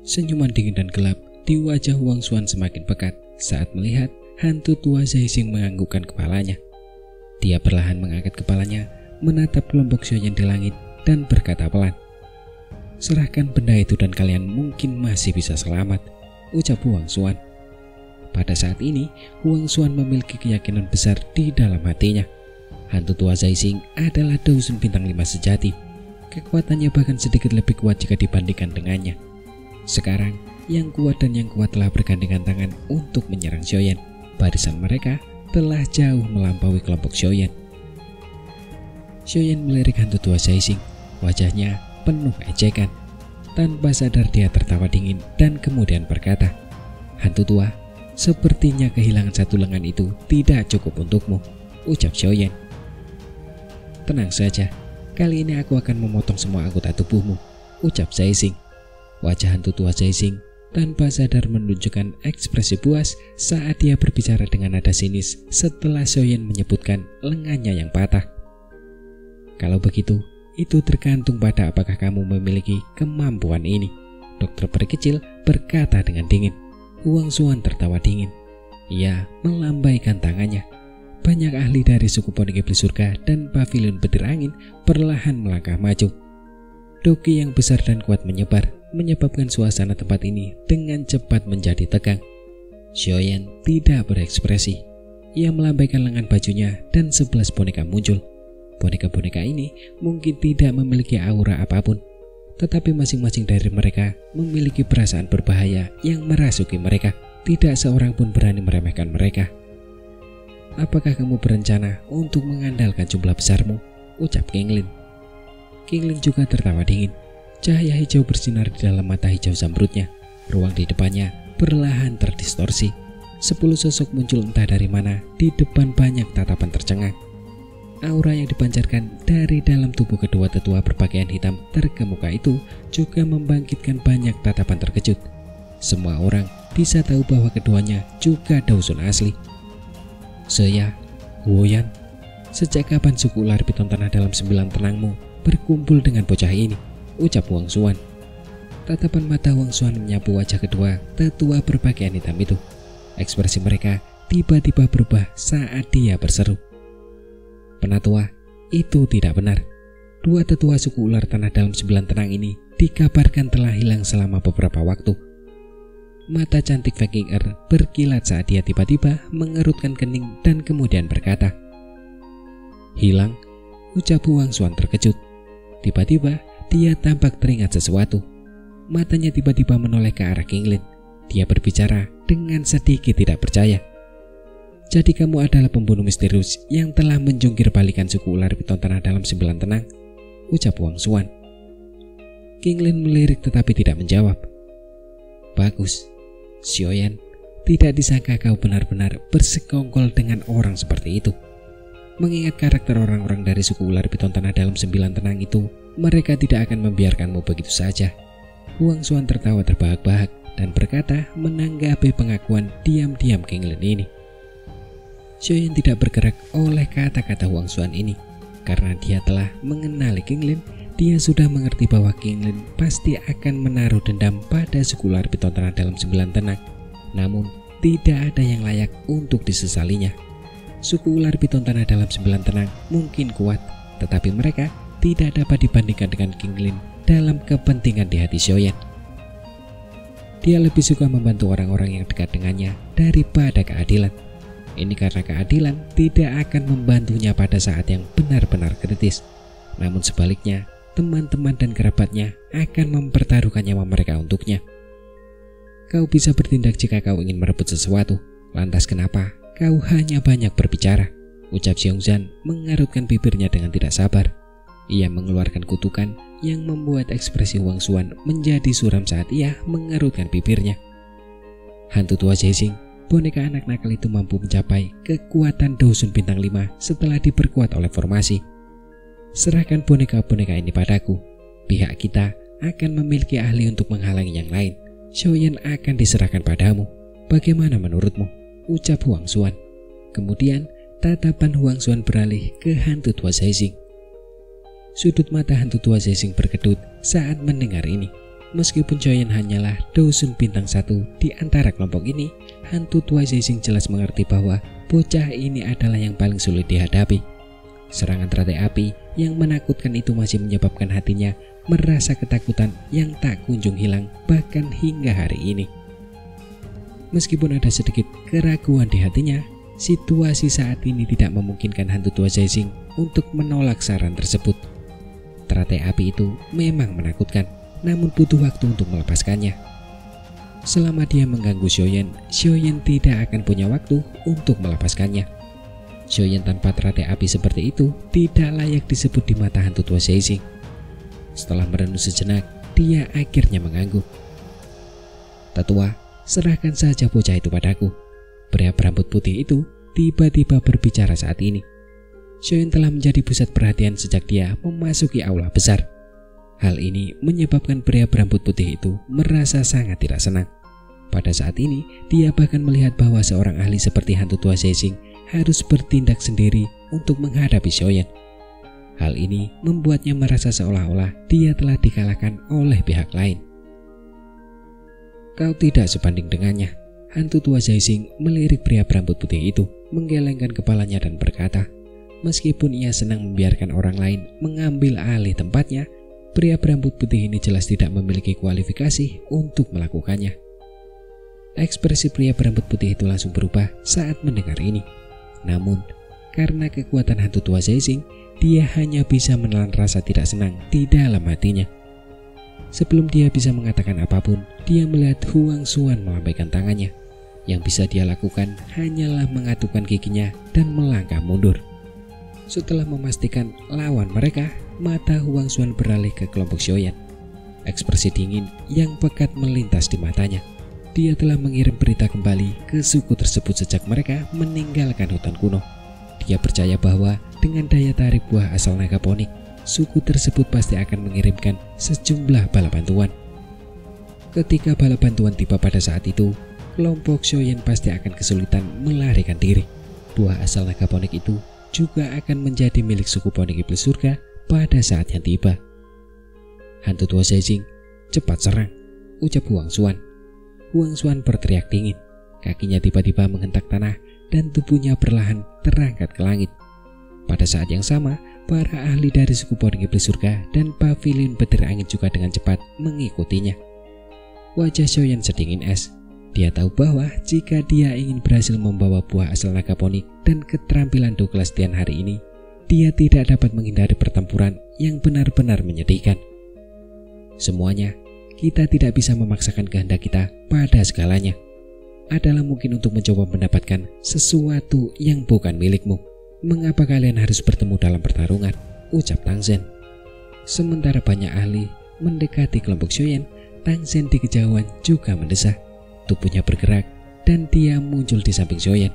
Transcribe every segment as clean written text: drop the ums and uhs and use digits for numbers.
Senyuman dingin dan gelap di wajah Huang Xuan semakin pekat saat melihat hantu tua Zaixing menganggukkan kepalanya. Dia perlahan mengangkat kepalanya, menatap kelompok Xiaoyan di langit dan berkata pelan, "Serahkan benda itu dan kalian mungkin masih bisa selamat," ucap Huang Xuan. Pada saat ini, Huang Xuan memiliki keyakinan besar di dalam hatinya. Hantu tua Zaixing adalah Dousun bintang 5 sejati. Kekuatannya bahkan sedikit lebih kuat jika dibandingkan dengannya. Sekarang, yang kuat dan yang kuat telah bergandengan tangan untuk menyerang Xiaoyan. Barisan mereka telah jauh melampaui kelompok Xiaoyan. Xiaoyan melirik hantu tua Zaixing. Wajahnya penuh ejekan. Tanpa sadar dia tertawa dingin dan kemudian berkata, "Hantu tua, sepertinya kehilangan satu lengan itu tidak cukup untukmu," ucap Xiaoyan. "Tenang saja, kali ini aku akan memotong semua anggota tubuhmu," ucap Zaixing. Wajah hantu tua Zaixing tanpa sadar menunjukkan ekspresi puas saat dia berbicara dengan nada sinis setelah Xiaoyan menyebutkan lengannya yang patah. "Kalau begitu, itu tergantung pada apakah kamu memiliki kemampuan ini," dokter peri kecil berkata dengan dingin. Huang Xuan tertawa dingin. Ia melambaikan tangannya. Banyak ahli dari suku Phoenix Iblis Surga dan Pavilion Petir Angin perlahan melangkah maju. Doki yang besar dan kuat menyebar, menyebabkan suasana tempat ini dengan cepat menjadi tegang. Xiaoyan tidak berekspresi. Ia melambaikan lengan bajunya dan 11 boneka muncul. Boneka-boneka ini mungkin tidak memiliki aura apapun, tetapi masing-masing dari mereka memiliki perasaan berbahaya yang merasuki mereka. Tidak seorang pun berani meremehkan mereka. "Apakah kamu berencana untuk mengandalkan jumlah besarmu?" ucap King Lin. King Lin juga tertawa dingin. Cahaya hijau bersinar di dalam mata hijau zamrudnya. Ruang di depannya perlahan terdistorsi. 10 sosok muncul entah dari mana di depan banyak tatapan tercengang. Aura yang dipancarkan dari dalam tubuh kedua tetua berpakaian hitam terkemuka itu juga membangkitkan banyak tatapan terkejut. Semua orang bisa tahu bahwa keduanya juga Dousun asli. "Saya, Huoyan, sejak kapan suku ular piton tanah dalam 9 tenangmu berkumpul dengan bocah ini?" ucap Huang Xuan. Tatapan mata Huang Xuan menyapu wajah kedua tetua berpakaian hitam itu. Ekspresi mereka tiba-tiba berubah saat dia berseru, "Penatua, itu tidak benar. Dua tetua suku ular tanah dalam 9 tenang ini dikabarkan telah hilang selama beberapa waktu." Mata cantik Viking Earl berkilat saat dia tiba-tiba mengerutkan kening dan kemudian berkata, "Hilang?" ucap Huang Xuan terkejut. Tiba-tiba dia tampak teringat sesuatu. Matanya tiba-tiba menoleh ke arah King Lin. Dia berbicara dengan sedikit tidak percaya. "Jadi kamu adalah pembunuh misterius yang telah menjungkir balikan suku ular piton tanah dalam 9 tenang?" ucap Huang Xuan. King Lin melirik tetapi tidak menjawab. "Bagus, Xiaoyan, tidak disangka kau benar-benar bersekongkol dengan orang seperti itu. Mengingat karakter orang-orang dari suku ular piton tanah dalam 9 tenang itu, mereka tidak akan membiarkanmu begitu saja." Huang Xuan tertawa terbahak-bahak dan berkata menanggapi pengakuan diam-diam King Lin ini. Xiaoyan tidak bergerak oleh kata-kata Huang Xuan ini. Karena dia telah mengenali King Lin, dia sudah mengerti bahwa King Lin pasti akan menaruh dendam pada suku ular piton tanah dalam 9 tenang. Namun, tidak ada yang layak untuk disesalinya. Suku ular piton tanah dalam 9 tenang mungkin kuat, tetapi mereka tidak dapat dibandingkan dengan King Lin dalam kepentingan di hati Xiaoyan. Dia lebih suka membantu orang-orang yang dekat dengannya daripada keadilan. Ini karena keadilan tidak akan membantunya pada saat yang benar-benar kritis. Namun sebaliknya, teman-teman dan kerabatnya akan mempertaruhkan nyawa mereka untuknya. "Kau bisa bertindak jika kau ingin merebut sesuatu. Lantas kenapa kau hanya banyak berbicara?" ucap Xiongzhan mengarutkan bibirnya dengan tidak sabar. Ia mengeluarkan kutukan yang membuat ekspresi Huang Xuan menjadi suram saat ia mengerutkan bibirnya. Hantu tua Zaixing, boneka anak nakal itu mampu mencapai kekuatan Dousun bintang 5 setelah diperkuat oleh formasi. "Serahkan boneka-boneka ini padaku. Pihak kita akan memiliki ahli untuk menghalangi yang lain. Xiaoyan akan diserahkan padamu. Bagaimana menurutmu?" ucap Huang Xuan. Kemudian tatapan Huang Xuan beralih ke hantu tua Zaixing. Sudut mata hantu tua Zaixing berkedut saat mendengar ini. Meskipun Choyen hanyalah Dosun bintang 1 di antara kelompok ini, hantu tua Zeising jelas mengerti bahwa bocah ini adalah yang paling sulit dihadapi. Serangan teratai api yang menakutkan itu masih menyebabkan hatinya merasa ketakutan yang tak kunjung hilang bahkan hingga hari ini. Meskipun ada sedikit keraguan di hatinya, situasi saat ini tidak memungkinkan hantu tua Zeising untuk menolak saran tersebut. Teratai api itu memang menakutkan, namun butuh waktu untuk melepaskannya. Selama dia mengganggu Xiaoyan tidak akan punya waktu untuk melepaskannya. Xiaoyan tanpa teratai api seperti itu tidak layak disebut di mata hantu tua Zeising. Setelah merenung sejenak, dia akhirnya mengangguk. "Tetua, serahkan saja bocah itu padaku." Pria berambut putih itu tiba-tiba berbicara saat ini. Xiaoyan telah menjadi pusat perhatian sejak dia memasuki aula besar. Hal ini menyebabkan pria berambut putih itu merasa sangat tidak senang. Pada saat ini, dia bahkan melihat bahwa seorang ahli seperti hantu tua Zeising harus bertindak sendiri untuk menghadapi Xiaoyan. Hal ini membuatnya merasa seolah-olah dia telah dikalahkan oleh pihak lain. "Kau tidak sebanding dengannya." Hantu tua Zeising melirik pria berambut putih itu, menggelengkan kepalanya dan berkata, meskipun ia senang membiarkan orang lain mengambil alih tempatnya, pria berambut putih ini jelas tidak memiliki kualifikasi untuk melakukannya. Ekspresi pria berambut putih itu langsung berubah saat mendengar ini. Namun, karena kekuatan hantu tua Zeising, dia hanya bisa menelan rasa tidak senang di dalam hatinya. Sebelum dia bisa mengatakan apapun, dia melihat Huang Xuan melambaikan tangannya. Yang bisa dia lakukan hanyalah mengatupkan giginya dan melangkah mundur. Setelah memastikan lawan mereka, mata Huang Xuan beralih ke kelompok Xiaoyan. Ekspresi dingin yang pekat melintas di matanya. Dia telah mengirim berita kembali ke suku tersebut sejak mereka meninggalkan hutan kuno. Dia percaya bahwa dengan daya tarik buah asal naga ponik, suku tersebut pasti akan mengirimkan sejumlah bala bantuan. Ketika bala bantuan tiba pada saat itu, kelompok Xiaoyan pasti akan kesulitan melarikan diri. Buah asal naga ponik itu juga akan menjadi milik suku ponik iblis surga pada saat yang tiba. "Hantu tua Zeising, cepat serang," ucap Huang Xuan. Huang Xuan berteriak dingin. Kakinya tiba-tiba menghentak tanah dan tubuhnya perlahan terangkat ke langit. Pada saat yang sama, para ahli dari suku ponik iblis surga dan pavilion petir angin juga dengan cepat mengikutinya. Wajah Xiaoyan sedingin es. Dia tahu bahwa jika dia ingin berhasil membawa buah asal naga ponik dan keterampilan Douglas Tian hari ini, dia tidak dapat menghindari pertempuran yang benar-benar menyedihkan. Semuanya, kita tidak bisa memaksakan kehendak kita pada segalanya. Adalah mungkin untuk mencoba mendapatkan sesuatu yang bukan milikmu. Mengapa kalian harus bertemu dalam pertarungan? Ucap Tang Zhen. Sementara banyak ahli mendekati kelompok Xiaoyan, Tang Zhen di kejauhan juga mendesah. Tubuhnya bergerak dan dia muncul di samping Xiaoyan.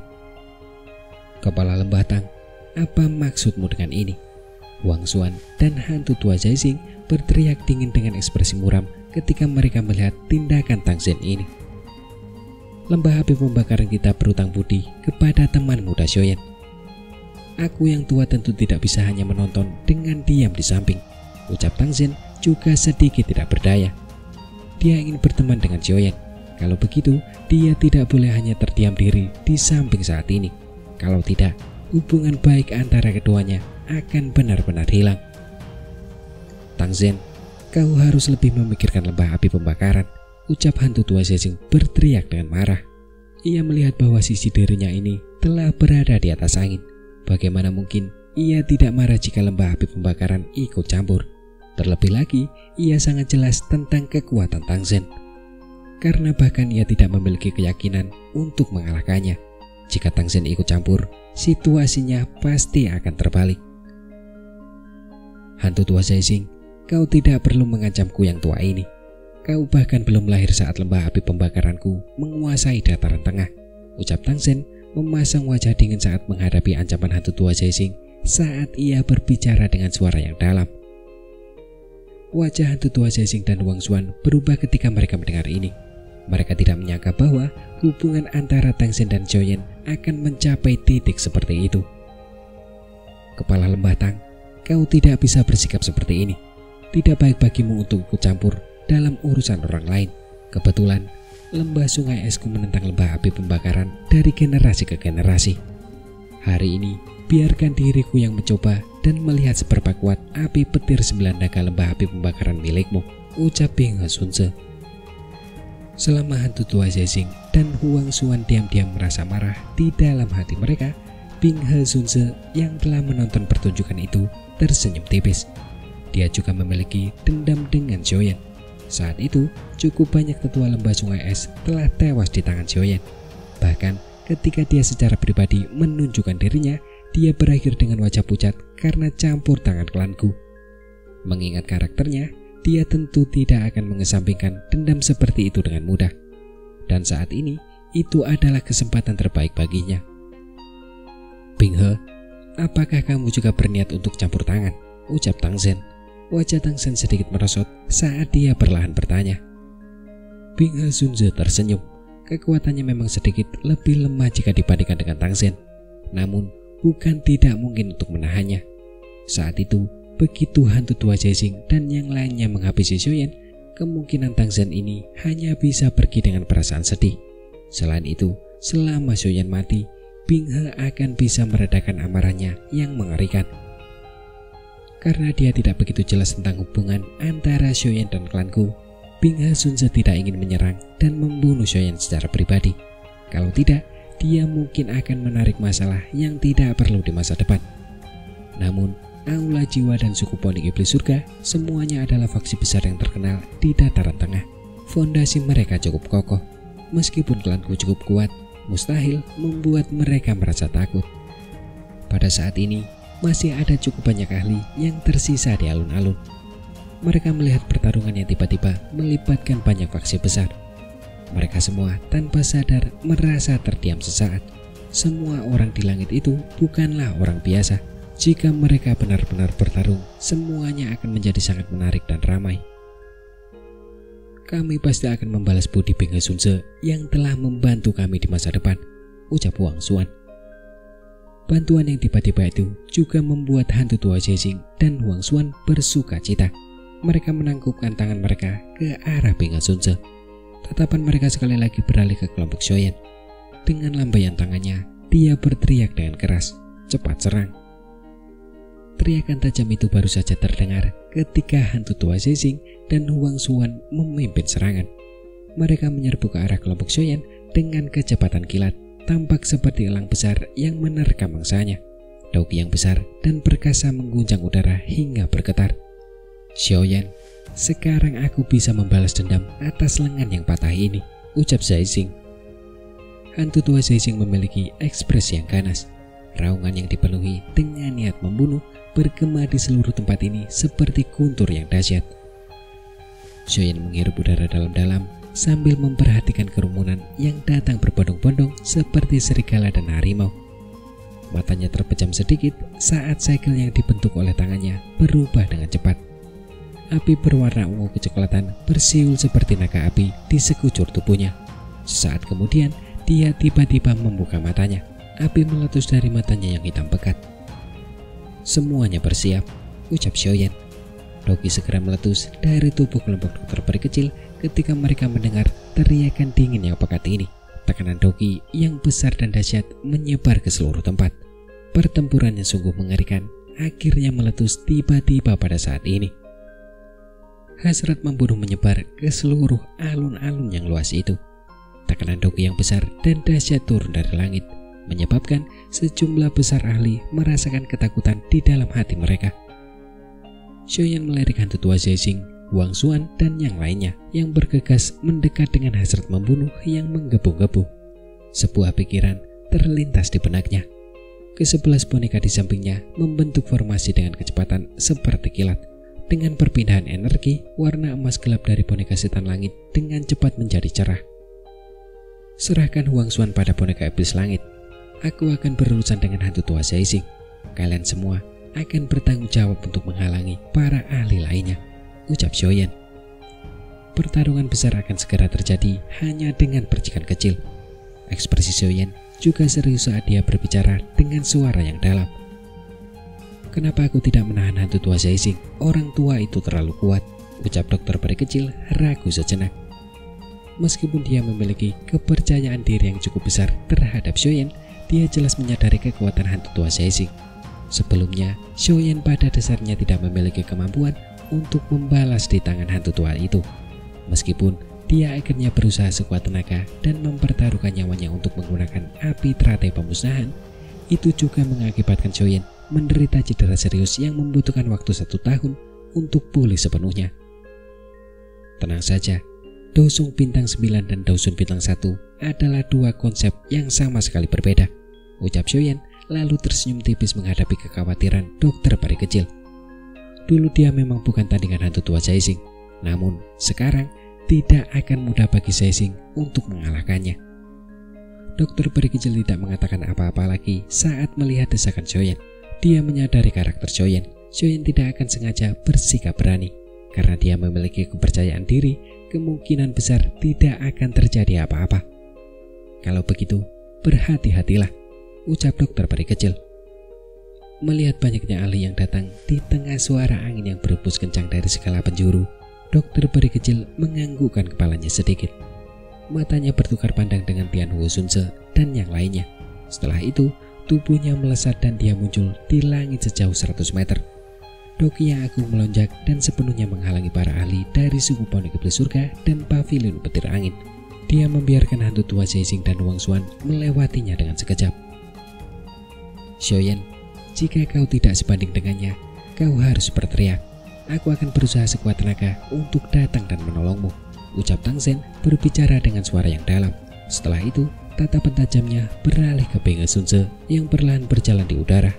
"Kepala Lembah Tang, apa maksudmu dengan ini?" Huang Xuan dan hantu tua Zeising berteriak dingin dengan ekspresi muram ketika mereka melihat tindakan Tang Zhen ini. "Lembah api pembakaran kita berutang budi kepada teman muda Xiaoyan. Aku yang tua tentu tidak bisa hanya menonton dengan diam di samping," ucap Tang Zhen juga sedikit tidak berdaya. Dia ingin berteman dengan Xiaoyan. Kalau begitu, dia tidak boleh hanya terdiam diri di samping saat ini. Kalau tidak, hubungan baik antara keduanya akan benar-benar hilang. "Tang Zhen, kau harus lebih memikirkan lembah api pembakaran," ucap hantu tua Zeising berteriak dengan marah. Ia melihat bahwa sisi dirinya ini telah berada di atas angin. Bagaimana mungkin ia tidak marah jika lembah api pembakaran ikut campur? Terlebih lagi, ia sangat jelas tentang kekuatan Tang Zhen. Karena bahkan ia tidak memiliki keyakinan untuk mengalahkannya. Jika Tang Zhen ikut campur, situasinya pasti akan terbalik. "Hantu tua Zeising, kau tidak perlu mengancamku yang tua ini. Kau bahkan belum lahir saat lembah api pembakaranku menguasai dataran tengah," ucap Tang Zhen memasang wajah dingin saat menghadapi ancaman hantu tua Zeising saat ia berbicara dengan suara yang dalam. Wajah hantu tua Zeising dan Huang Xuan berubah ketika mereka mendengar ini. Mereka tidak menyangka bahwa hubungan antara Tang Zhen dan Xiaoyan akan mencapai titik seperti itu. "Kepala Lembah Tang, kau tidak bisa bersikap seperti ini. Tidak baik bagimu untuk ikut campur dalam urusan orang lain. Kebetulan, lembah sungai esku menentang lembah api pembakaran dari generasi ke generasi. Hari ini, biarkan diriku yang mencoba dan melihat seberapa kuat api petir 9 naga lembah api pembakaran milikmu, ucap Bing He Sunse. Selama hantu tua Zexing dan Huang Xuan diam-diam merasa marah di dalam hati mereka, Bing He Sunse yang telah menonton pertunjukan itu tersenyum tipis. Dia juga memiliki dendam dengan Xiaoyan. Saat itu, cukup banyak tetua lembah sungai es telah tewas di tangan Xiaoyan. Bahkan, ketika dia secara pribadi menunjukkan dirinya, dia berakhir dengan wajah pucat karena campur tangan klanku. Mengingat karakternya, dia tentu tidak akan mengesampingkan dendam seperti itu dengan mudah. Dan saat ini, itu adalah kesempatan terbaik baginya. Bing He, apakah kamu juga berniat untuk campur tangan? Ucap Tang Zhen. Wajah Tang Zhen sedikit merosot saat dia perlahan bertanya. Bing He Sunse tersenyum. Kekuatannya memang sedikit lebih lemah jika dibandingkan dengan Tang Zhen. Namun, bukan tidak mungkin untuk menahannya. Saat itu, begitu hantu tua Zexing dan yang lainnya menghabisi Xiaoyan, kemungkinan Tang Zhen ini hanya bisa pergi dengan perasaan sedih. Selain itu, selama Xiaoyan mati, Bing He akan bisa meredakan amarahnya yang mengerikan. Karena dia tidak begitu jelas tentang hubungan antara Xiaoyan dan klanku, Bing He Sunse tidak ingin menyerang dan membunuh Xiaoyan secara pribadi. Kalau tidak, dia mungkin akan menarik masalah yang tidak perlu di masa depan. Namun, Aula Jiwa dan suku Poni Iblis Surga semuanya adalah faksi besar yang terkenal di dataran tengah. Fondasi mereka cukup kokoh. Meskipun klanku cukup kuat, mustahil membuat mereka merasa takut. Pada saat ini, masih ada cukup banyak ahli yang tersisa di alun-alun. Mereka melihat pertarungan yang tiba-tiba melibatkan banyak faksi besar. Mereka semua tanpa sadar merasa terdiam sesaat. Semua orang di langit itu bukanlah orang biasa. Jika mereka benar-benar bertarung, semuanya akan menjadi sangat menarik dan ramai. Kami pasti akan membalas budi Bing He Sunse yang telah membantu kami di masa depan, ucap Huang Xuan. Bantuan yang tiba-tiba itu juga membuat hantu tua Zexing dan Huang Xuan bersuka cita. Mereka menangkupkan tangan mereka ke arah Bing He Sunse. Tatapan mereka sekali lagi beralih ke kelompok Xiaoyan. Dengan lambaian tangannya, dia berteriak dengan keras, "Cepat serang!" Teriakan tajam itu baru saja terdengar ketika hantu tua Zexing dan Huang Xuan memimpin serangan. Mereka menyerbu ke arah kelompok Xiaoyan dengan kecepatan kilat, tampak seperti elang besar yang menerkam mangsanya. Dauki yang besar dan perkasa mengguncang udara hingga bergetar. "Xiaoyan, sekarang aku bisa membalas dendam atas lengan yang patah ini," ucap Zexing. Hantu tua Zexing memiliki ekspresi yang ganas. Raungan yang dipenuhi dengan niat membunuh bergema di seluruh tempat ini seperti guntur yang dahsyat. Xiaoyan menghirup udara dalam-dalam sambil memperhatikan kerumunan yang datang berbondong-bondong seperti serigala dan harimau. Matanya terpejam sedikit saat segel yang dibentuk oleh tangannya berubah dengan cepat. Api berwarna ungu kecoklatan bersiul seperti naga api di sekujur tubuhnya. Sesaat kemudian, dia tiba-tiba membuka matanya. Api meletus dari matanya yang hitam pekat. "Semuanya bersiap," ucap Xiaoyan. Dauki segera meletus dari tubuh kelompok dokter peri kecil ketika mereka mendengar teriakan dingin yang pekat ini. Tekanan Dauki yang besar dan dahsyat menyebar ke seluruh tempat. Pertempuran yang sungguh mengerikan akhirnya meletus tiba-tiba pada saat ini. Hasrat membunuh menyebar ke seluruh alun-alun yang luas itu. Tekanan Dauki yang besar dan dahsyat turun dari langit, menyebabkan sejumlah besar ahli merasakan ketakutan di dalam hati mereka. Xiaoyan melirik hantu tua Zexing, Huang Xuan, dan yang lainnya yang bergegas mendekat dengan hasrat membunuh yang menggebu-gebu. Sebuah pikiran terlintas di benaknya. Ke-11 boneka di sampingnya membentuk formasi dengan kecepatan seperti kilat. Dengan perpindahan energi, warna emas gelap dari boneka setan langit dengan cepat menjadi cerah. "Serahkan Huang Xuan pada boneka iblis langit. Aku akan berurusan dengan hantu tua Zexing. Kalian semua akan bertanggung jawab untuk menghalangi para ahli lainnya," ucap Xiaoyan. Pertarungan besar akan segera terjadi hanya dengan percikan kecil. Ekspresi Xiaoyan juga serius saat dia berbicara dengan suara yang dalam. "Kenapa aku tidak menahan hantu tua Zexing? Orang tua itu terlalu kuat," ucap dokter peri kecil ragu sejenak. Meskipun dia memiliki kepercayaan diri yang cukup besar terhadap Xiaoyan, dia jelas menyadari kekuatan hantu tua Zaixing. Sebelumnya, Xiaoyan pada dasarnya tidak memiliki kemampuan untuk membalas di tangan hantu tua itu. Meskipun dia akhirnya berusaha sekuat tenaga dan mempertaruhkan nyawanya untuk menggunakan api teratai pemusnahan, itu juga mengakibatkan Xiaoyan menderita cedera serius yang membutuhkan waktu 1 tahun untuk pulih sepenuhnya. Tenang saja, Dousung Bintang 9 dan Dousung Bintang 1 adalah dua konsep yang sama sekali berbeda, ucap Xiaoyan lalu tersenyum tipis menghadapi kekhawatiran dokter peri kecil. Dulu dia memang bukan tandingan hantu tua Zaixing, namun sekarang tidak akan mudah bagi Zaixing untuk mengalahkannya. Dokter peri kecil tidak mengatakan apa-apa lagi saat melihat desakan Xiaoyan. Dia menyadari karakter Xiaoyan. Xiaoyan tidak akan sengaja bersikap berani. Karena dia memiliki kepercayaan diri, kemungkinan besar tidak akan terjadi apa-apa. Kalau begitu, berhati-hatilah, ucap dokter peri kecil. Melihat banyaknya ahli yang datang di tengah suara angin yang berhembus kencang dari segala penjuru, dokter peri kecil menganggukkan kepalanya sedikit. Matanya bertukar pandang dengan Tian Huo Sunse dan yang lainnya. Setelah itu, tubuhnya melesat dan dia muncul di langit sejauh 100 meter. Doki yang agung melonjak dan sepenuhnya menghalangi para ahli dari suku Pondok Iblis Surga dan pavilion petir angin. Dia membiarkan hantu tua Zaixing dan Wang Xuan melewatinya dengan sekejap. Xiaoyan, jika kau tidak sebanding dengannya, kau harus berteriak. Aku akan berusaha sekuat tenaga untuk datang dan menolongmu, ucap Tang Zhen berbicara dengan suara yang dalam. Setelah itu, tatapan tajamnya beralih ke Peng Sunse yang perlahan berjalan di udara.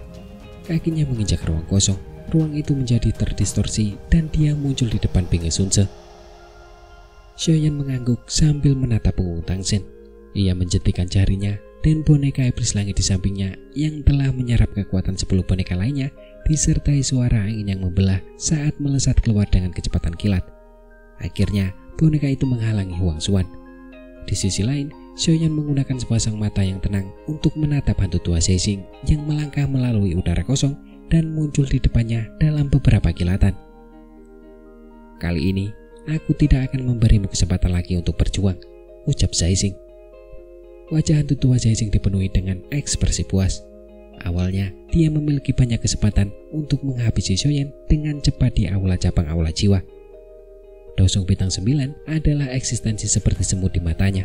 Kakinya menginjak ruang kosong. Ruang itu menjadi terdistorsi dan dia muncul di depan Peng Sunse. Xiaoyan mengangguk sambil menatap punggung Tang Zhen. Ia menjentikan jarinya dan boneka iblis langit di sampingnya yang telah menyerap kekuatan 10 boneka lainnya disertai suara angin yang membelah saat melesat keluar dengan kecepatan kilat. Akhirnya, boneka itu menghalangi Wang Xuan. Di sisi lain, Xiaoyan menggunakan sepasang mata yang tenang untuk menatap hantu tua Zaixing yang melangkah melalui udara kosong dan muncul di depannya dalam beberapa kilatan. Kali ini, aku tidak akan memberimu kesempatan lagi untuk berjuang, ucap Zaixing. Wajah hantu tua Zaixing dipenuhi dengan ekspresi puas. Awalnya, dia memiliki banyak kesempatan untuk menghabisi Xiaoyan dengan cepat di aula cabang aula jiwa. Dousung Bintang 9 adalah eksistensi seperti semut di matanya.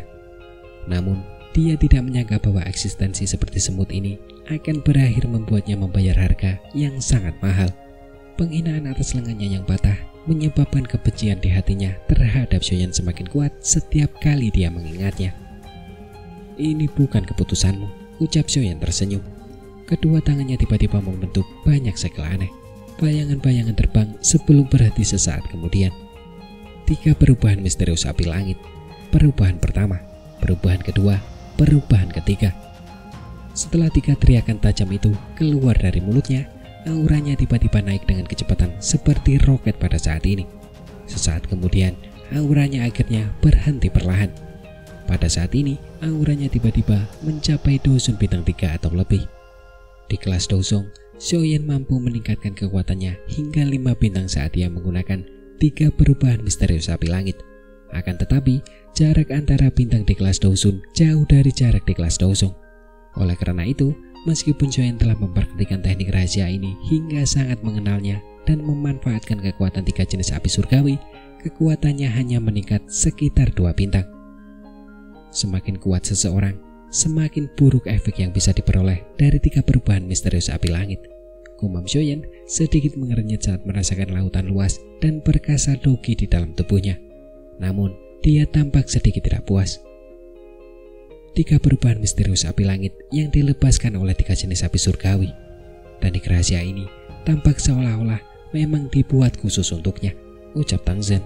Namun, dia tidak menyangka bahwa eksistensi seperti semut ini akan berakhir membuatnya membayar harga yang sangat mahal. Penghinaan atas lengannya yang patah menyebabkan kebencian di hatinya terhadap Xiaoyan semakin kuat setiap kali dia mengingatnya. Ini bukan keputusanmu, ucap Xiaoyan tersenyum. Kedua tangannya tiba-tiba membentuk banyak segel aneh. Bayangan-bayangan terbang sebelum berhenti sesaat kemudian. 3 perubahan misterius api langit. Perubahan pertama, perubahan kedua, perubahan ketiga. Setelah 3 teriakan tajam itu keluar dari mulutnya, auranya tiba-tiba naik dengan kecepatan seperti roket pada saat ini. Sesaat kemudian, auranya akhirnya berhenti perlahan. Pada saat ini, auranya tiba-tiba mencapai Dousung Bintang 3 atau lebih. Di kelas Dousung, Xiaoyan mampu meningkatkan kekuatannya hingga 5 bintang saat dia menggunakan 3 perubahan misterius api langit. Akan tetapi, jarak antara bintang di kelas Dousung jauh dari jarak di kelas Dousung. Oleh karena itu, meskipun Xiaoyan telah mempraktikkan teknik rahasia ini hingga sangat mengenalnya dan memanfaatkan kekuatan 3 jenis api surgawi, kekuatannya hanya meningkat sekitar 2 bintang. Semakin kuat seseorang, semakin buruk efek yang bisa diperoleh dari 3 perubahan misterius api langit. Gumam Xiaoyan sedikit mengernyit saat merasakan lautan luas dan perkasa dogi di dalam tubuhnya. Namun, dia tampak sedikit tidak puas. 3 perubahan misterius api langit yang dilepaskan oleh 3 jenis api surgawi. Teknik rahasia ini tampak seolah-olah memang dibuat khusus untuknya, ucap Tang Zhen.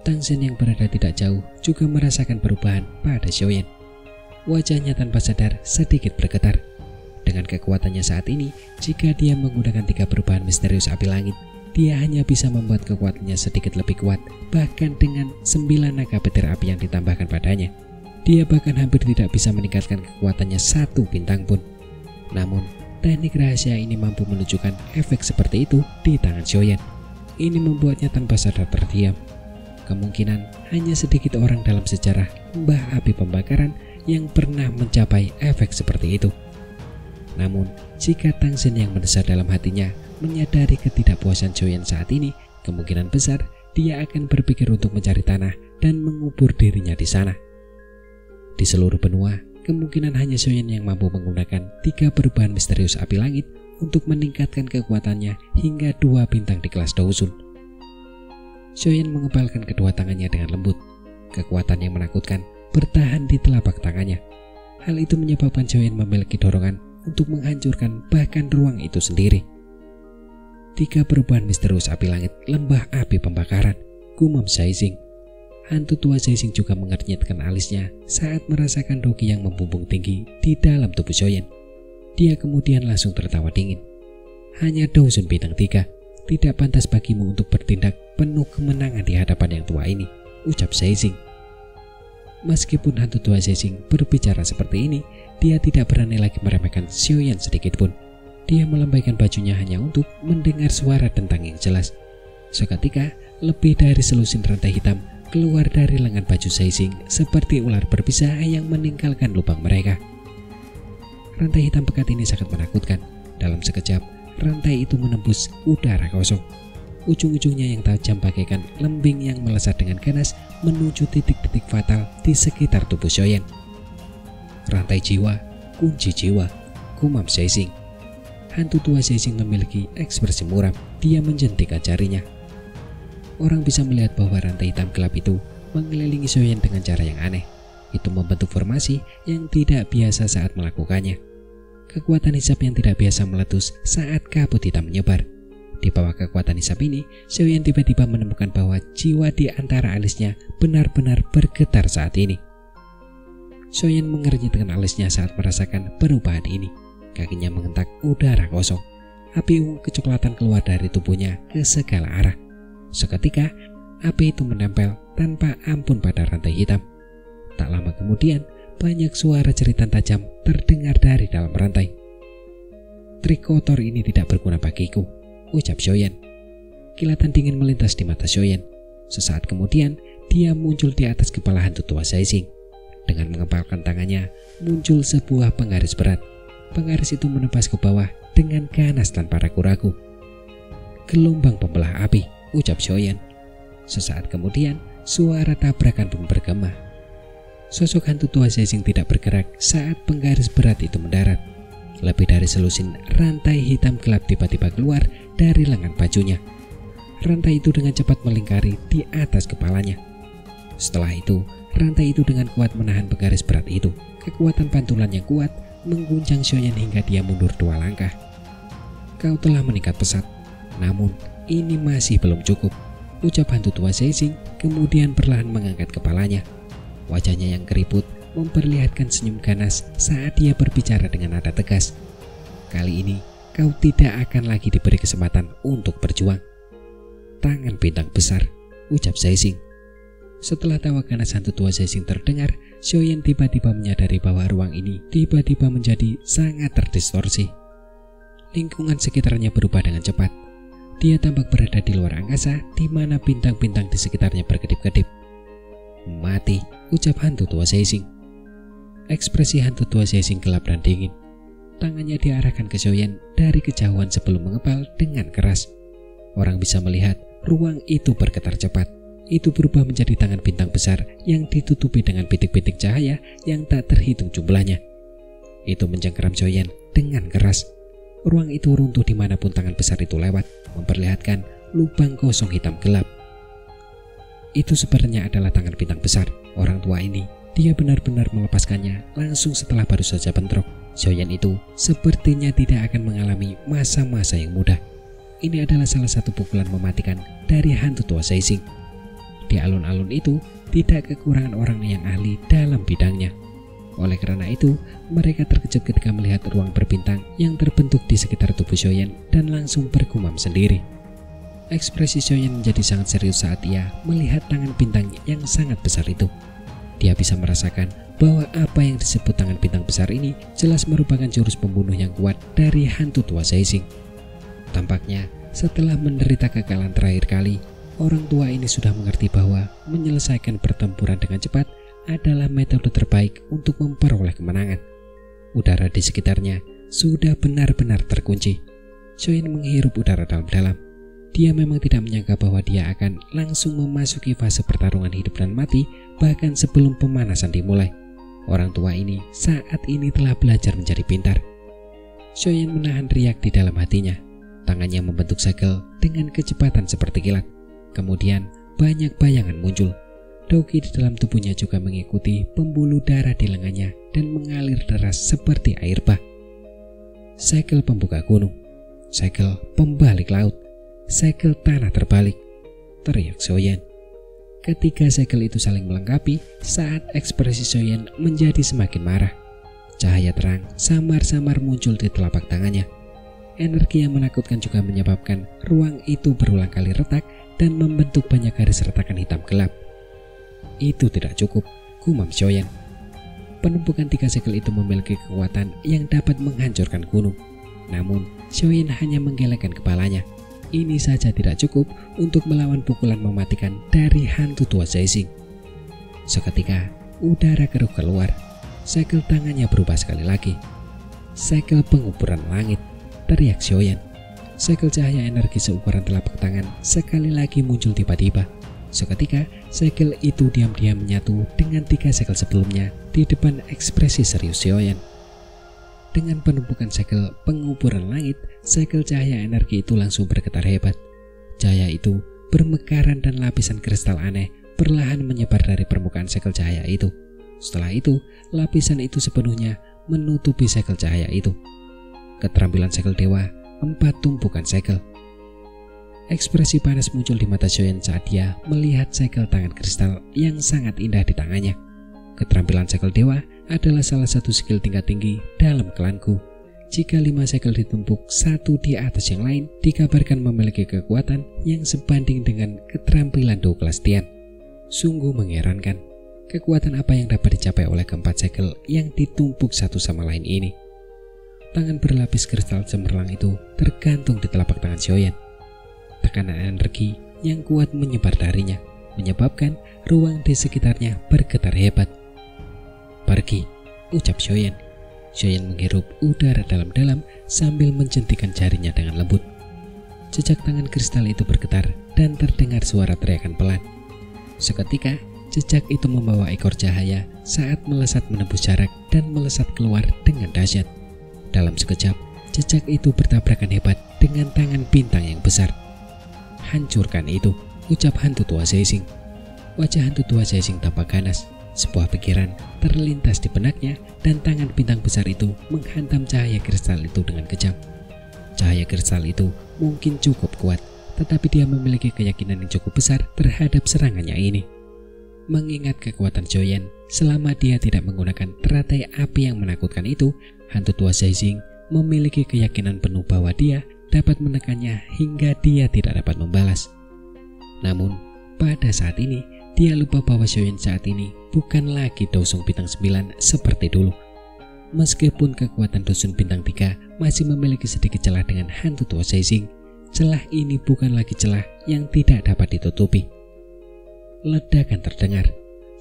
Tang Zhen yang berada tidak jauh juga merasakan perubahan pada Xiaoyan. Wajahnya tanpa sadar sedikit bergetar. Dengan kekuatannya saat ini, jika dia menggunakan 3 perubahan misterius api langit, dia hanya bisa membuat kekuatannya sedikit lebih kuat, bahkan dengan 9 naga petir api yang ditambahkan padanya. Dia bahkan hampir tidak bisa meningkatkan kekuatannya 1 bintang pun. Namun, teknik rahasia ini mampu menunjukkan efek seperti itu di tangan Xiaoyan. ini membuatnya tanpa sadar terdiam. Kemungkinan hanya sedikit orang dalam sejarah limbah api pembakaran yang pernah mencapai efek seperti itu. Namun, jika Tang Shen yang mendesar dalam hatinya menyadari ketidakpuasan Xiaoyan saat ini, kemungkinan besar dia akan berpikir untuk mencari tanah dan mengubur dirinya di sana. Di seluruh benua, kemungkinan hanya Xiaoyan yang mampu menggunakan 3 perubahan misterius api langit untuk meningkatkan kekuatannya hingga 2 bintang di kelas Daosun. Xiaoyan mengepalkan kedua tangannya dengan lembut. Kekuatan yang menakutkan bertahan di telapak tangannya. Hal itu menyebabkan Xiaoyan memiliki dorongan untuk menghancurkan bahkan ruang itu sendiri. 3 perubahan misterius api langit lembah api pembakaran, gumam Zaixing. Hantu tua Zaixing juga mengernyitkan alisnya saat merasakan rogi yang membumbung tinggi di dalam tubuh Xiaoyan. Dia kemudian langsung tertawa dingin. Hanya Daosun bintang 3, tidak pantas bagimu untuk bertindak penuh kemenangan di hadapan yang tua ini, ucap Zaixing. Meskipun hantu tua Zaixing berbicara seperti ini, dia tidak berani lagi meremehkan Xiaoyan sedikitpun. Dia melambaikan bajunya hanya untuk mendengar suara dentang yang jelas. Seketika, lebih dari selusin rantai hitam keluar dari lengan baju Zaixing seperti ular berbisa yang meninggalkan lubang mereka. Rantai hitam pekat ini sangat menakutkan. Dalam sekejap, rantai itu menembus udara kosong. Ujung-ujungnya yang tajam bagaikan lembing yang melesat dengan ganas menuju titik-titik fatal di sekitar tubuh Xiaoyan. Rantai jiwa, kunci jiwa, gumam Zaixing. Hantu tua Zaixing memiliki ekspresi muram. Dia menjentikkan jarinya. Orang bisa melihat bahwa rantai hitam gelap itu mengelilingi Xiaoyan dengan cara yang aneh. Itu membentuk formasi yang tidak biasa saat melakukannya. Kekuatan hisap yang tidak biasa meletus saat kabut hitam menyebar. Di bawah kekuatan hisap ini, Xiaoyan tiba-tiba menemukan bahwa jiwa di antara alisnya benar-benar bergetar saat ini. Xiaoyan mengernyitkan alisnya saat merasakan perubahan ini. Kakinya mengentak udara kosong. Api ungu kecoklatan keluar dari tubuhnya ke segala arah. Seketika, api itu menempel tanpa ampun pada rantai hitam. Tak lama kemudian, banyak suara jeritan tajam terdengar dari dalam rantai. Trik kotor ini tidak berguna bagiku, ucap Xiaoyan. Kilatan dingin melintas di mata Xiaoyan. Sesaat kemudian, dia muncul di atas kepala hantu tua Zaixing. Dengan mengepalkan tangannya, muncul sebuah penggaris berat. Penggaris itu menebas ke bawah dengan ganas tanpa ragu-ragu. Gelombang pembelah api, ucap Xiaoyan. Sesaat kemudian, suara tabrakan pun bergema. Sosok hantu tua Zaixing tidak bergerak saat penggaris berat itu mendarat. Lebih dari selusin rantai hitam gelap tiba-tiba keluar dari lengan bajunya. Rantai itu dengan cepat melingkari di atas kepalanya. Setelah itu, rantai itu dengan kuat menahan penggaris berat itu. Kekuatan pantulan yang kuat mengguncang Xiaoyan hingga dia mundur 2 langkah. Kau telah meningkat pesat, namun ini masih belum cukup, ucap hantu tua Zaixing, kemudian perlahan mengangkat kepalanya. Wajahnya yang keriput memperlihatkan senyum ganas saat dia berbicara dengan nada tegas. Kali ini kau tidak akan lagi diberi kesempatan untuk berjuang. Tangan bintang besar, ucap Zaixing. Setelah tawa ganas hantu tua Zaixing terdengar, Xiaoyan tiba-tiba menyadari bahwa ruang ini tiba-tiba menjadi sangat terdistorsi. Lingkungan sekitarnya berubah dengan cepat. Dia tampak berada di luar angkasa di mana bintang-bintang di sekitarnya berkedip-kedip. Mati, ucap hantu tua Zaixing. Ekspresi hantu tua Zaixing gelap dan dingin. Tangannya diarahkan ke Xiaoyan dari kejauhan sebelum mengepal dengan keras. Orang bisa melihat ruang itu bergetar cepat. Itu berubah menjadi tangan bintang besar yang ditutupi dengan bintik-bintik cahaya yang tak terhitung jumlahnya. Itu mencengkeram Xiaoyan dengan keras. Ruang itu runtuh dimanapun tangan besar itu lewat, memperlihatkan lubang kosong hitam gelap. Itu sebenarnya adalah tangan bintang besar. Orang tua ini, dia benar-benar melepaskannya langsung setelah baru saja bentrok. Xiaoyan itu sepertinya tidak akan mengalami masa-masa yang mudah. Ini adalah salah satu pukulan mematikan dari hantu tua Zaixing. Di alun-alun itu tidak kekurangan orang yang ahli dalam bidangnya. Oleh karena itu, mereka terkejut ketika melihat ruang berbintang yang terbentuk di sekitar tubuh Xiaoyan dan langsung bergumam sendiri. Ekspresi Xiaoyan menjadi sangat serius saat ia melihat tangan bintang yang sangat besar itu. Dia bisa merasakan bahwa apa yang disebut tangan bintang besar ini jelas merupakan jurus pembunuh yang kuat dari hantu tua Zaixing. Tampaknya Setelah menderita kekalahan terakhir kali, orang tua ini sudah mengerti bahwa menyelesaikan pertempuran dengan cepat adalah metode terbaik untuk memperoleh kemenangan. Udara di sekitarnya sudah benar-benar terkunci. Xiaoyan menghirup udara dalam-dalam. Dia memang tidak menyangka bahwa dia akan langsung memasuki fase pertarungan hidup dan mati bahkan sebelum pemanasan dimulai. Orang tua ini saat ini telah belajar menjadi pintar. Xiaoyan menahan riak di dalam hatinya. Tangannya membentuk segel dengan kecepatan seperti kilat. Kemudian banyak bayangan muncul. Doki di dalam tubuhnya juga mengikuti pembuluh darah di lengannya dan mengalir deras seperti air bah. Segel pembuka gunung, segel pembalik laut, segel tanah terbalik, teriak Xiaoyan. Ketika segel itu saling melengkapi, saat ekspresi Xiaoyan menjadi semakin marah. Cahaya terang samar-samar muncul di telapak tangannya. Energi yang menakutkan juga menyebabkan ruang itu berulang kali retak dan membentuk banyak garis retakan hitam gelap. Itu tidak cukup, gumam Xiaoyan. Penumpukan 3 segel itu memiliki kekuatan yang dapat menghancurkan gunung. Namun, Xiaoyan hanya menggelengkan kepalanya. Ini saja tidak cukup untuk melawan pukulan mematikan dari hantu tua Zaixing. Seketika, udara keruh keluar. Segel tangannya berubah sekali lagi. Segel penguburan langit, teriak Xiaoyan. Segel cahaya energi seukuran telapak tangan sekali lagi muncul tiba-tiba. Seketika, segel itu diam-diam menyatu dengan 3 segel sebelumnya di depan ekspresi serius Xiaoyan. Dengan penumpukan segel penguburan langit, segel cahaya energi itu langsung bergetar hebat. Cahaya itu bermekaran dan lapisan kristal aneh perlahan menyebar dari permukaan segel cahaya itu. Setelah itu, lapisan itu sepenuhnya menutupi segel cahaya itu. Keterampilan segel dewa, 4 tumpukan segel. Ekspresi panas muncul di mata Xiaoyan saat dia melihat segel tangan kristal yang sangat indah di tangannya. Keterampilan segel dewa adalah salah satu skill tingkat tinggi dalam klanku. Jika 5 segel ditumpuk satu di atas yang lain, dikabarkan memiliki kekuatan yang sebanding dengan keterampilan Douglas Tian. Sungguh mengherankan, kekuatan apa yang dapat dicapai oleh keempat segel yang ditumpuk satu sama lain ini. Tangan berlapis kristal cemerlang itu tergantung di telapak tangan Xiaoyan. Tekanan energi yang kuat menyebar darinya, menyebabkan ruang di sekitarnya bergetar hebat. "Pergi," ucap Xiaoyan. Xiaoyan menghirup udara dalam-dalam sambil menjentikan jarinya dengan lembut. Jejak tangan kristal itu bergetar dan terdengar suara teriakan pelan. Seketika, jejak itu membawa ekor cahaya saat melesat menembus jarak dan melesat keluar dengan dahsyat. Dalam sekejap, jejak itu bertabrakan hebat dengan tangan bintang yang besar. "Hancurkan itu," ucap hantu tua Zaixing. Wajah hantu tua Zaixing tampak ganas. Sebuah pikiran terlintas di benaknya dan tangan bintang besar itu menghantam cahaya kristal itu dengan kejam. Cahaya kristal itu mungkin cukup kuat, tetapi dia memiliki keyakinan yang cukup besar terhadap serangannya ini. Mengingat kekuatan Xiaoyan, selama dia tidak menggunakan teratai api yang menakutkan itu, hantu tua Zaixing memiliki keyakinan penuh bahwa dia dapat menekannya hingga dia tidak dapat membalas. Namun, pada saat ini, dia lupa bahwa Xiaoyan saat ini bukan lagi Dosung Bintang 9 seperti dulu. Meskipun kekuatan Dosun Bintang 3 masih memiliki sedikit celah dengan hantu tua Zaixing, celah ini bukan lagi celah yang tidak dapat ditutupi. Ledakan terdengar.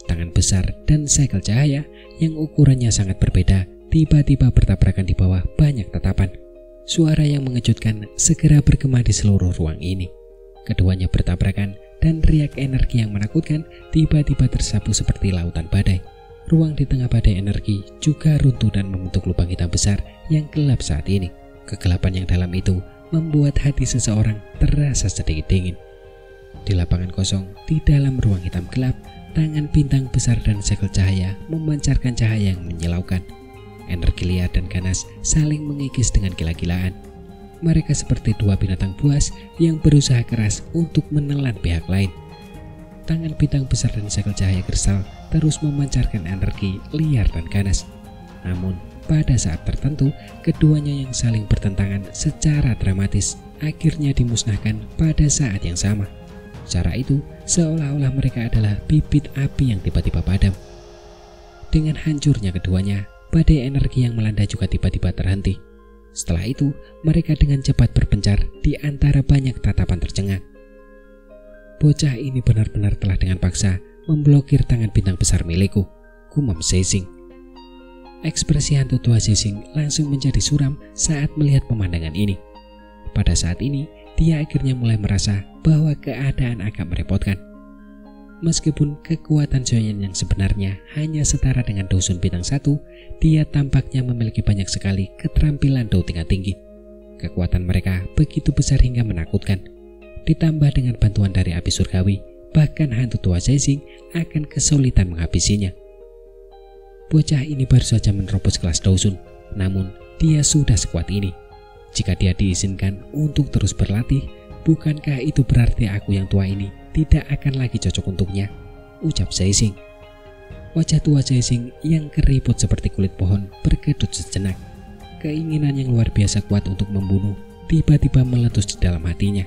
Tangan besar dan segel cahaya yang ukurannya sangat berbeda tiba-tiba bertabrakan di bawah banyak tatapan. Suara yang mengejutkan segera bergema di seluruh ruang ini. Keduanya bertabrakan dan riak energi yang menakutkan tiba-tiba tersapu seperti lautan badai. Ruang di tengah badai energi juga runtuh dan membentuk lubang hitam besar yang gelap saat ini. Kegelapan yang dalam itu membuat hati seseorang terasa sedikit dingin. Di lapangan kosong, di dalam ruang hitam gelap, tangan bintang besar dan segel cahaya memancarkan cahaya yang menyilaukan. Energi liar dan ganas saling mengikis dengan gila-gilaan. Mereka seperti dua binatang buas yang berusaha keras untuk menelan pihak lain. Tangan bintang besar dan segel cahaya kristal terus memancarkan energi liar dan ganas. Namun, pada saat tertentu, keduanya yang saling bertentangan secara dramatis akhirnya dimusnahkan pada saat yang sama. Cara itu seolah-olah mereka adalah bibit api yang tiba-tiba padam. Dengan hancurnya keduanya, badai energi yang melanda juga tiba-tiba terhenti. Setelah itu, mereka dengan cepat berpencar di antara banyak tatapan tercengang. Bocah ini benar-benar telah dengan paksa memblokir tangan bintang besar milikku, gumam Zexing. Ekspresi hantu tua Zexing langsung menjadi suram saat melihat pemandangan ini. Pada saat ini, dia akhirnya mulai merasa bahwa keadaan agak merepotkan. Meskipun kekuatan Xiaoyan yang sebenarnya hanya setara dengan Dousun bintang 1, dia tampaknya memiliki banyak sekali keterampilan Dou tingkat tinggi. Kekuatan mereka begitu besar hingga menakutkan. Ditambah dengan bantuan dari api surgawi, bahkan hantu tua Zexing akan kesulitan menghabisinya. Bocah ini baru saja menerobos kelas Dousun, namun dia sudah sekuat ini. Jika dia diizinkan untuk terus berlatih, bukankah itu berarti aku yang tua ini tidak akan lagi cocok untuknya, ucap Zexing. Wajah tua Zexing yang keriput seperti kulit pohon berkedut sejenak. Keinginan yang luar biasa kuat untuk membunuh tiba-tiba meletus di dalam hatinya.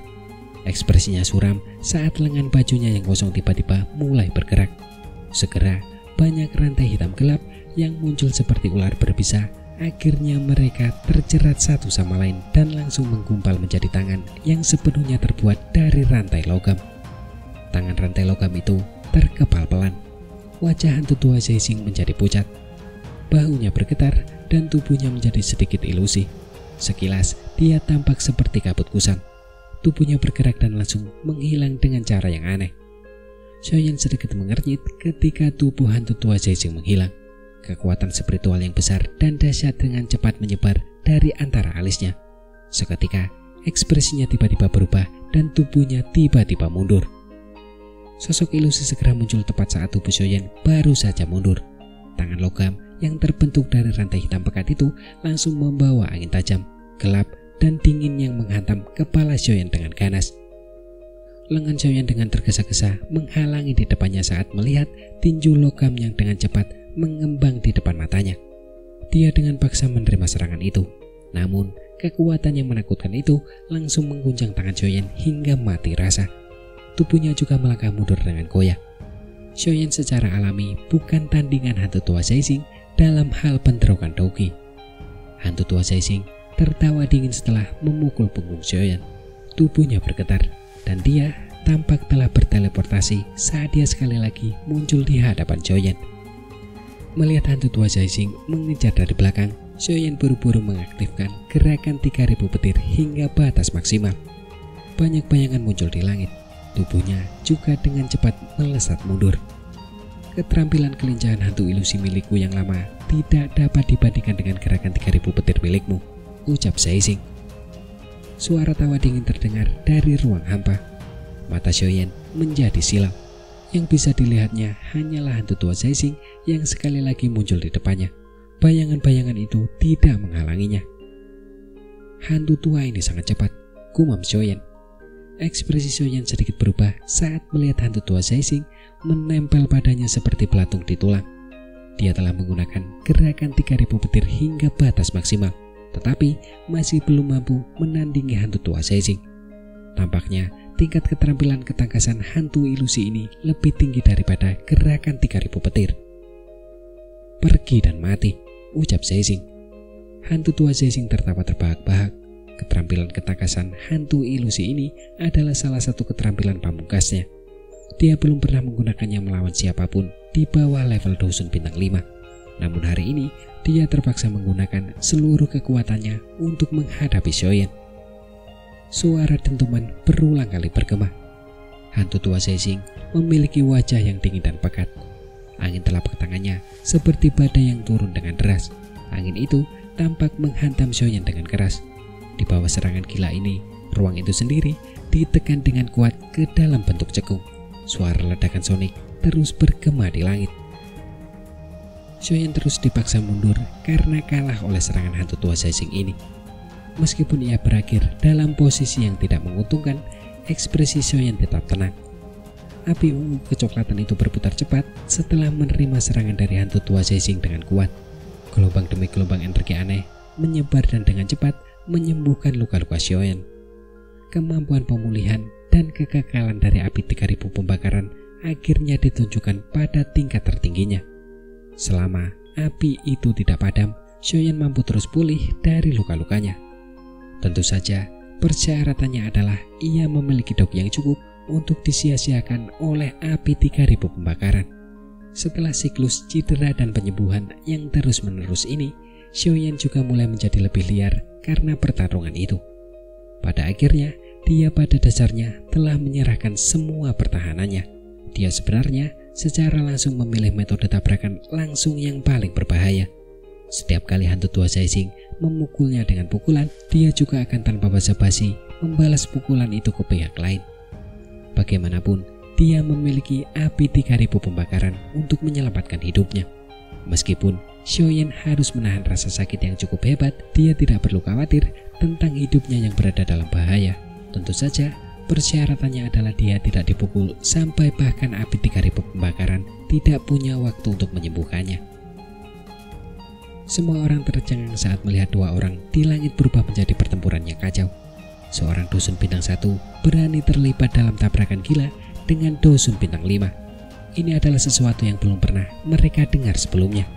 Ekspresinya suram saat lengan bajunya yang kosong tiba-tiba mulai bergerak. Segera banyak rantai hitam gelap yang muncul seperti ular berbisa. Akhirnya mereka terjerat satu sama lain dan langsung menggumpal menjadi tangan yang sepenuhnya terbuat dari rantai logam. Tangan rantai logam itu terkepal pelan. Wajah hantu tua Zexing menjadi pucat. Bahunya bergetar dan tubuhnya menjadi sedikit ilusi. Sekilas dia tampak seperti kabut kusam. Tubuhnya bergerak dan langsung menghilang dengan cara yang aneh. Xiaoyan sedikit mengernyit ketika tubuh hantu tua Zexing menghilang. Kekuatan spiritual yang besar dan dahsyat dengan cepat menyebar dari antara alisnya. Seketika, ekspresinya tiba-tiba berubah dan tubuhnya tiba-tiba mundur. Sosok ilusi segera muncul tepat saat tubuh Xiaoyan baru saja mundur. Tangan logam yang terbentuk dari rantai hitam pekat itu langsung membawa angin tajam, gelap, dan dingin yang menghantam kepala Xiaoyan dengan ganas. Lengan Xiaoyan dengan tergesa-gesa menghalangi di depannya saat melihat tinju logam yang dengan cepat mengembang di depan matanya. Dia dengan paksa menerima serangan itu. Namun, kekuatan yang menakutkan itu langsung mengguncang tangan Xiaoyan hingga mati rasa. Tubuhnya juga melangkah mundur dengan goyah. Xiaoyan secara alami bukan tandingan hantu tua Zexing dalam hal bentrokan Douki. Hantu tua Zexing tertawa dingin setelah memukul punggung Xiaoyan. Tubuhnya bergetar dan dia tampak telah berteleportasi saat dia sekali lagi muncul di hadapan Xiaoyan. Melihat hantu tua Zexing mengejar dari belakang, Xiaoyan buru-buru mengaktifkan gerakan 3000 petir hingga batas maksimal. Banyak bayangan muncul di langit. Tubuhnya juga dengan cepat melesat mundur. Keterampilan kelincahan hantu ilusi milikku yang lama tidak dapat dibandingkan dengan gerakan 3000 petir milikmu, ucap Zexing. Suara tawa dingin terdengar dari ruang hampa. Mata Xiaoyan menjadi silau. Yang bisa dilihatnya hanyalah hantu tua Zexing yang sekali lagi muncul di depannya. Bayangan-bayangan itu tidak menghalanginya. Hantu tua ini sangat cepat, gumam Xiaoyan. Ekspresi Xiaoyan sedikit berubah saat melihat hantu tua Zexing menempel padanya seperti belatung di tulang. Dia telah menggunakan gerakan 3000 petir hingga batas maksimal, tetapi masih belum mampu menandingi hantu tua Zexing. Tampaknya tingkat keterampilan ketangkasan hantu ilusi ini lebih tinggi daripada gerakan 3000 petir. Pergi dan mati, ucap Zexing. Hantu tua Zexing tertawa terbahak-bahak. Keterampilan ketangkasan hantu ilusi ini adalah salah satu keterampilan pamungkasnya. Dia belum pernah menggunakannya melawan siapapun di bawah level Dousun bintang 5. Namun hari ini dia terpaksa menggunakan seluruh kekuatannya untuk menghadapi Xiaoyan. Suara dentuman berulang kali bergema. Hantu tua Zexing memiliki wajah yang dingin dan pekat. Angin telapak tangannya seperti badai yang turun dengan deras. Angin itu tampak menghantam Xiaoyan dengan keras. Di bawah serangan gila ini, ruang itu sendiri ditekan dengan kuat ke dalam bentuk cekung. Suara ledakan sonik terus bergema di langit. Xiaoyan terus dipaksa mundur karena kalah oleh serangan hantu tua Zexing ini. Meskipun ia berakhir dalam posisi yang tidak menguntungkan, ekspresi Xiaoyan tetap tenang. Api ungu kecoklatan itu berputar cepat setelah menerima serangan dari hantu tua Zexing dengan kuat. Gelombang demi gelombang energi aneh menyebar dan dengan cepat menyembuhkan luka-luka Xiaoyan. Kemampuan pemulihan dan kekekalan dari api 3000 pembakaran akhirnya ditunjukkan pada tingkat tertingginya. Selama api itu tidak padam, Shoyan mampu terus pulih dari luka-lukanya. Tentu saja, persyaratannya adalah ia memiliki doki yang cukup untuk disia-siakan oleh api 3000 pembakaran. Setelah siklus cedera dan penyembuhan yang terus-menerus ini, Shoyan juga mulai menjadi lebih liar karena pertarungan itu. Pada akhirnya, dia pada dasarnya telah menyerahkan semua pertahanannya. Dia sebenarnya secara langsung memilih metode tabrakan langsung yang paling berbahaya. Setiap kali hantu tua Zaising memukulnya dengan pukulan, dia juga akan tanpa basa-basi membalas pukulan itu ke pihak lain. Bagaimanapun, dia memiliki api 3000 pembakaran untuk menyelamatkan hidupnya. Meskipun Shoyan harus menahan rasa sakit yang cukup hebat, dia tidak perlu khawatir tentang hidupnya yang berada dalam bahaya. Tentu saja, persyaratannya adalah dia tidak dipukul sampai bahkan api 3000 pembakaran tidak punya waktu untuk menyembuhkannya. Semua orang tercengang saat melihat dua orang di langit berubah menjadi pertempuran yang kacau. Seorang dusun bintang 1 berani terlibat dalam tabrakan gila dengan dusun bintang 5. Ini adalah sesuatu yang belum pernah mereka dengar sebelumnya.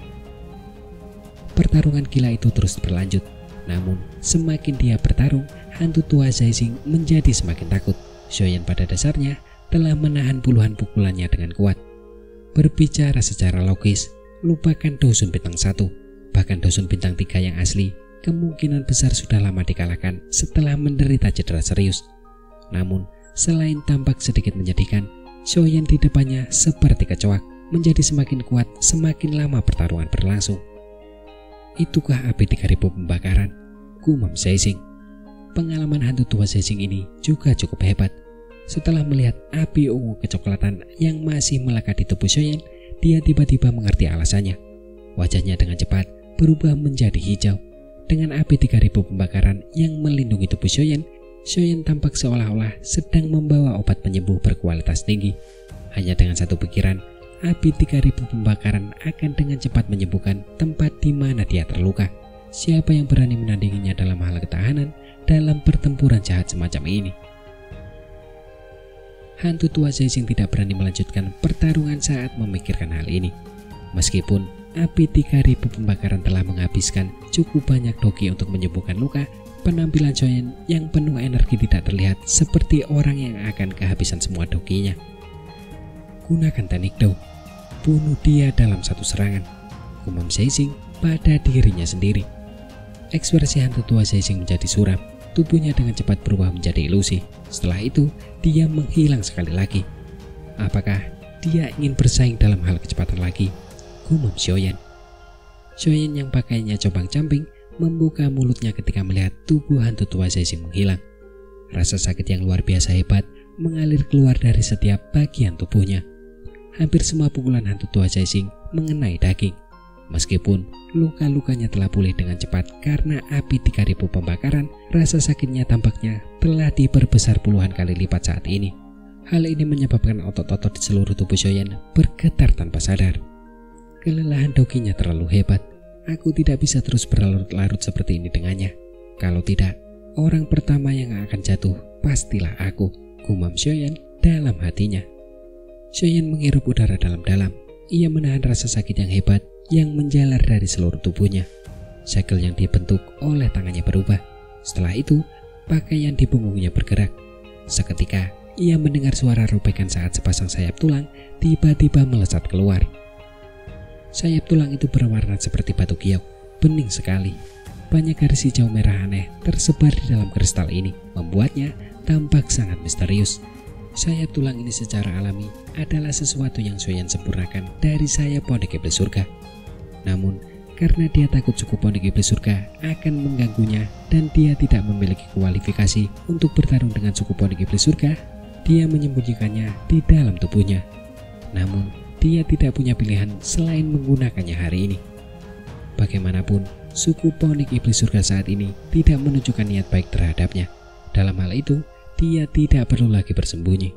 Pertarungan gila itu terus berlanjut. Namun, semakin dia bertarung, hantu tua Zaising menjadi semakin takut. Shoyan pada dasarnya telah menahan puluhan pukulannya dengan kuat. Berbicara secara logis, lupakan dusun bintang 1. Bahkan dusun bintang 3 yang asli kemungkinan besar sudah lama dikalahkan setelah menderita cedera serius. Namun, selain tampak sedikit menyedihkan, Shoyan di depannya seperti kecoak, menjadi semakin kuat semakin lama pertarungan berlangsung. Itukah api 3000 pembakaran? Gumam Zaising. Pengalaman hantu tua Zaising ini juga cukup hebat. Setelah melihat api ungu kecoklatan yang masih melekat di tubuh Shoyan, dia tiba-tiba mengerti alasannya. Wajahnya dengan cepat berubah menjadi hijau. Dengan api 3000 pembakaran yang melindungi tubuh Shoyan, Shoyan tampak seolah-olah sedang membawa obat penyembuh berkualitas tinggi. Hanya dengan satu pikiran, api 3000 pembakaran akan dengan cepat menyembuhkan tempat di mana dia terluka. Siapa yang berani menandinginya dalam hal ketahanan dalam pertempuran jahat semacam ini? Hantu tua Zaising tidak berani melanjutkan pertarungan saat memikirkan hal ini. Meskipun api 3000 pembakaran telah menghabiskan cukup banyak doki untuk menyembuhkan luka, penampilan Shoyan yang penuh energi tidak terlihat seperti orang yang akan kehabisan semua dokinya. Gunakan teknik daun, bunuh dia dalam satu serangan, gumam Zaising pada dirinya sendiri. Ekspresi hantu tua Zaising menjadi suram, tubuhnya dengan cepat berubah menjadi ilusi. Setelah itu, dia menghilang sekali lagi. Apakah dia ingin bersaing dalam hal kecepatan lagi? Gumam Shoyan. Shoyan yang pakainya compang-camping membuka mulutnya ketika melihat tubuh hantu tua Zaising menghilang. Rasa sakit yang luar biasa hebat mengalir keluar dari setiap bagian tubuhnya. Hampir semua pukulan hantu tua Zaising mengenai daging. Meskipun luka-lukanya telah pulih dengan cepat karena api 3000 pembakaran, rasa sakitnya tampaknya telah diperbesar puluhan kali lipat saat ini. Hal ini menyebabkan otot-otot di seluruh tubuh Shoyan bergetar tanpa sadar. Kelelahan dokinya terlalu hebat. Aku tidak bisa terus berlarut-larut seperti ini dengannya. Kalau tidak, orang pertama yang akan jatuh pastilah aku, gumam Shoyan dalam hatinya. Shoyan menghirup udara dalam-dalam. Ia menahan rasa sakit yang hebat yang menjalar dari seluruh tubuhnya. Segel yang dibentuk oleh tangannya berubah. Setelah itu, pakaian di punggungnya bergerak. Seketika, ia mendengar suara robekan saat sepasang sayap tulang tiba-tiba melesat keluar. Sayap tulang itu berwarna seperti batu giok, bening sekali. Banyak garis hijau merah aneh tersebar di dalam kristal ini, membuatnya tampak sangat misterius. Sayap tulang ini secara alami adalah sesuatu yang Shoyan sempurnakan dari sayap pondok iblis surga. Namun, karena dia takut suku pondok iblis surga akan mengganggunya dan dia tidak memiliki kualifikasi untuk bertarung dengan suku pondok iblis surga, dia menyembunyikannya di dalam tubuhnya. Namun, dia tidak punya pilihan selain menggunakannya hari ini. Bagaimanapun, suku pondok iblis surga saat ini tidak menunjukkan niat baik terhadapnya. Dalam hal itu, dia tidak perlu lagi bersembunyi.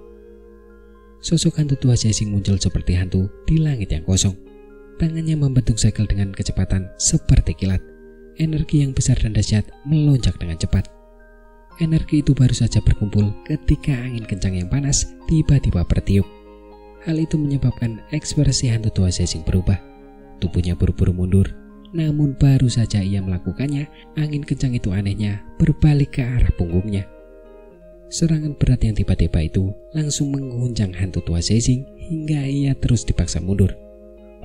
Sosok hantu tua Zaising muncul seperti hantu di langit yang kosong. Tangannya membentuk segel dengan kecepatan seperti kilat. Energi yang besar dan dahsyat melonjak dengan cepat. Energi itu baru saja berkumpul ketika angin kencang yang panas tiba-tiba bertiup. Hal itu menyebabkan ekspresi hantu tua Zaising berubah. Tubuhnya buru-buru mundur. Namun baru saja ia melakukannya, angin kencang itu anehnya berbalik ke arah punggungnya. Serangan berat yang tiba-tiba itu langsung mengguncang hantu tua Zexing hingga ia terus dipaksa mundur.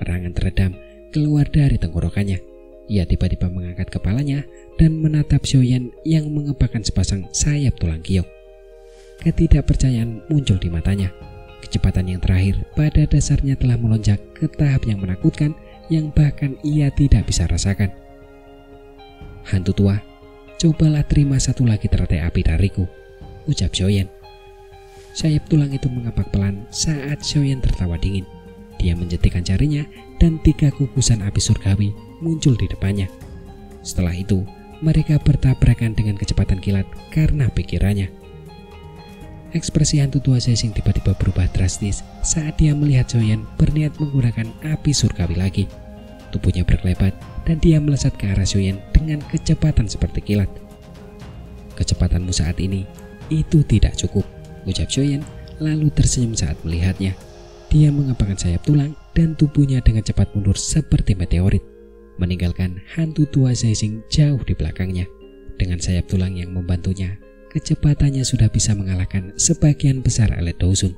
Perangan teredam keluar dari tenggorokannya. Ia tiba-tiba mengangkat kepalanya dan menatap Xiaoyan yang mengepakkan sepasang sayap tulang giok. Ketidakpercayaan muncul di matanya. Kecepatan yang terakhir pada dasarnya telah melonjak ke tahap yang menakutkan yang bahkan ia tidak bisa rasakan. Hantu tua, cobalah terima satu lagi teratai api dariku, ucap Xiaoyan. Sayap tulang itu mengapak pelan saat Xiaoyan tertawa dingin. Dia menjetikkan jarinya dan 3 kukusan api surgawi muncul di depannya. Setelah itu, mereka bertabrakan dengan kecepatan kilat karena pikirannya. Ekspresi hantu tua Zexing tiba-tiba berubah drastis saat dia melihat Xiaoyan berniat menggunakan api surgawi lagi. Tubuhnya berkelebat dan dia melesat ke arah Xiaoyan dengan kecepatan seperti kilat. Kecepatanmu saat ini itu tidak cukup, ucap Xiaoyan lalu tersenyum saat melihatnya. Dia mengepakkan sayap tulang dan tubuhnya dengan cepat mundur seperti meteorit, meninggalkan hantu tua Zexing jauh di belakangnya. Dengan sayap tulang yang membantunya, kecepatannya sudah bisa mengalahkan sebagian besar elit Dousun.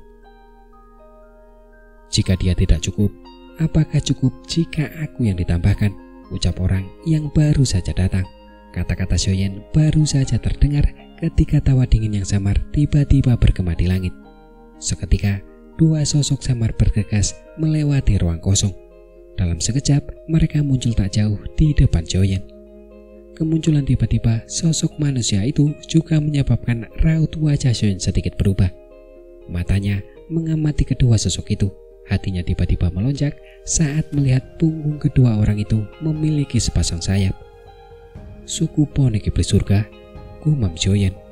Jika dia tidak cukup, apakah cukup jika aku yang ditambahkan? Ucap orang yang baru saja datang. Kata-kata Xiaoyan baru saja terdengar ketika tawa dingin yang samar tiba-tiba bergema di langit. Seketika, 2 sosok samar bergegas melewati ruang kosong. Dalam sekejap, mereka muncul tak jauh di depan Xiaoyan. Kemunculan tiba-tiba sosok manusia itu juga menyebabkan raut wajah Xiaoyan sedikit berubah. Matanya mengamati kedua sosok itu. Hatinya tiba-tiba melonjak saat melihat punggung kedua orang itu memiliki sepasang sayap. Suku Ponik Iblis Surga, gumam Xiaoyan.